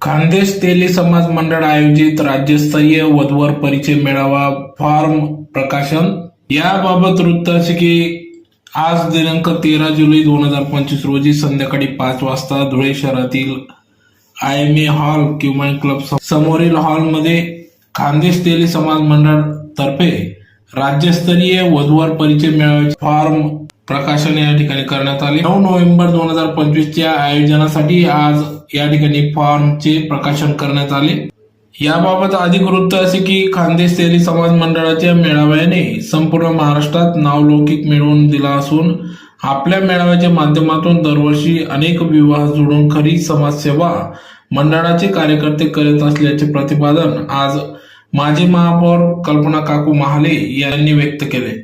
खान्देश तेली समाज मंडळ आयोजित राज्यस्तरीय वधूवर परिचय मेळावा फॉर्म प्रकाशन। याबाबत वृत्त असे की आज दिनांक 13 जुलै 2025 रोजी संध्याकाळी 5 वाजता धुळे शहरातील IMA हॉल किंवा क्लब समोरील हॉलमध्ये खान्देश तेली समाज मंडळ तर्फे राज्यस्तरीय वधूवर परिचय मेळाव्याचे फॉर्म प्रकाशन या ठिकाणी करण्यात आले। 9 नोव्हेंबर 2025 च्या आयोजनासाठी आज या ठिकाणी फॉर्मचे प्रकाशन करण्यात आले। याबाबत अधिक वृत्त असे की खान्देश तेली समाज मंडळाच्या मेळाव्याने संपूर्ण महाराष्ट्रात नावलौकिक मिळवून दिला असून आपल्या मेळाव्याच्या माध्यमातून दरवर्षी अनेक विवाह जोडून खरी समाजसेवा मंडळाचे कार्यकर्ते करत असल्याचे प्रतिपादन आज माजी महापौर कल्पना काकू महाले यांनी व्यक्त केले।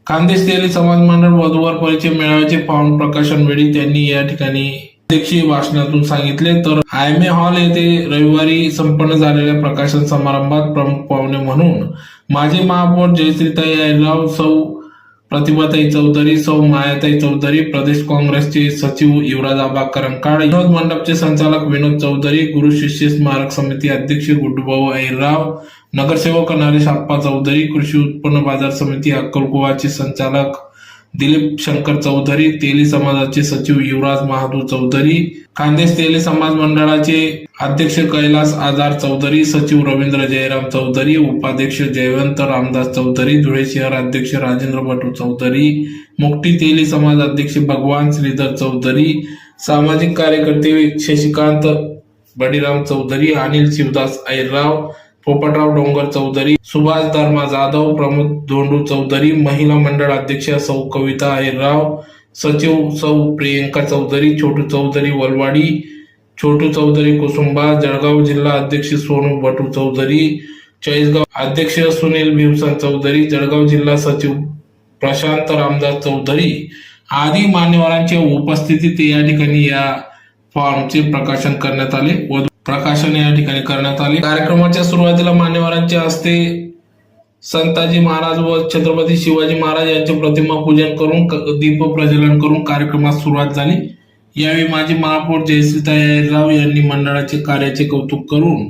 खान्देश तेली समाज मंडळ वधूवर परिचय मेळाव्याचे फॉर्म प्रकाशन वेळी त्यांनी या ठिकाणी अध्यक्षीय भाषणातून सांगितले। तर IMA हॉल येथे रविवारी संपन्न झालेल्या प्रकाशन समारंभात प्रमुख पाहुणे म्हणून माजी महापौर जयश्रीताई अहिरराव, सौ प्रतिभाताई चौधरी, सौ मायाताई चौधरी, प्रदेश काँग्रेसचे सचिव युवराज आबा करंकाळ, विनोद मंडपचे संचालक विनोद चौधरी, गुरु शिष्य स्मारक समिती अध्यक्ष गुड्डूभाऊ अहिरराव, नगरसेवक नरेश आप्पा चौधरी, कृषी उत्पन्न बाजार समिती अक्कलकुवाचे संचालक दिलीप शंकर चौधरी, तेली समाजाचे सचिव युवराज महादू चौधरी, खान्देश तेली समाज मंडळाचे अध्यक्ष कैलास आजार चौधरी, सचिव रवींद्र जयराम चौधरी, उपाध्यक्ष जयवंत रामदास चौधरी, धुळे शहर अध्यक्ष राजेंद्र भटू चौधरी, मुक्ती तेली समाज अध्यक्ष भगवान श्रीधर चौधरी, सामाजिक कार्यकर्ते शशिकांत बडीराम चौधरी, अनिल शिवदास अहिरराव, पोपटराव डोंगर चौधरी, सुभाष धर्मा जाधव, प्रमोद धोंडू चौधरी, महिला मंडळ अध्यक्ष सौ कविता अहिरराव, सचिव सौ प्रियंका चौधरी, छोटू चौधरी वलवाडी, छोटू चौधरी कुसुंबा, जळगाव जिल्हा अध्यक्ष सोनू भटू चौधरी, चाळीसगाव अध्यक्ष सुनील भिवसन चौधरी, जळगाव जिल्हा सचिव प्रशांत रामदास चौधरी आदी मान्यवरांच्या उपस्थितीत या ठिकाणी या फॉर्मचे प्रकाशन करण्यात आले व प्रकाशन या ठिकाणी करण्यात आले। कार्यक्रमाच्या सुरुवातीला मान्यवरांच्या हस्ते संताजी महाराज व छत्रपती शिवाजी महाराज यांचे प्रतिमा पूजन करून दीप प्रज्वलन करून कार्यक्रमास सुरुवात झाली। यावेळी माजी महापौर जयश्रीताई अहिरराव यांनी मंडळाचे कार्याचे कौतुक करून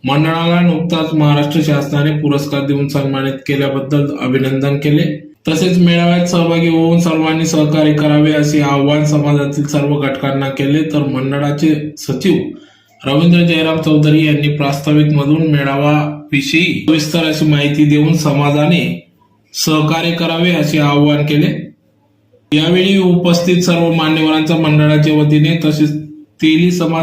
मंडळाला नुकताच महाराष्ट्र शासनाने पुरस्कार देऊन सन्मानित केल्याबद्दल अभिनंदन केले। तसेच मेळाव्यात सहभागी होऊन सर्वांनी सहकार्य करावे असे आवाहन समाजातील सर्व घटकांना केले। तर मंडळाचे सचिव रवींद्र जयराम चौधरी यांनी प्रास्ताविक मधून मेळावा विषयी सविस्तर अशी माहिती देऊन समाजाने सहकार्य करावे असे आवाहन केले। यावेळी उपस्थित सर्व मान्यवरांच्या मंडळाच्या वतीने तसेच तेली समाज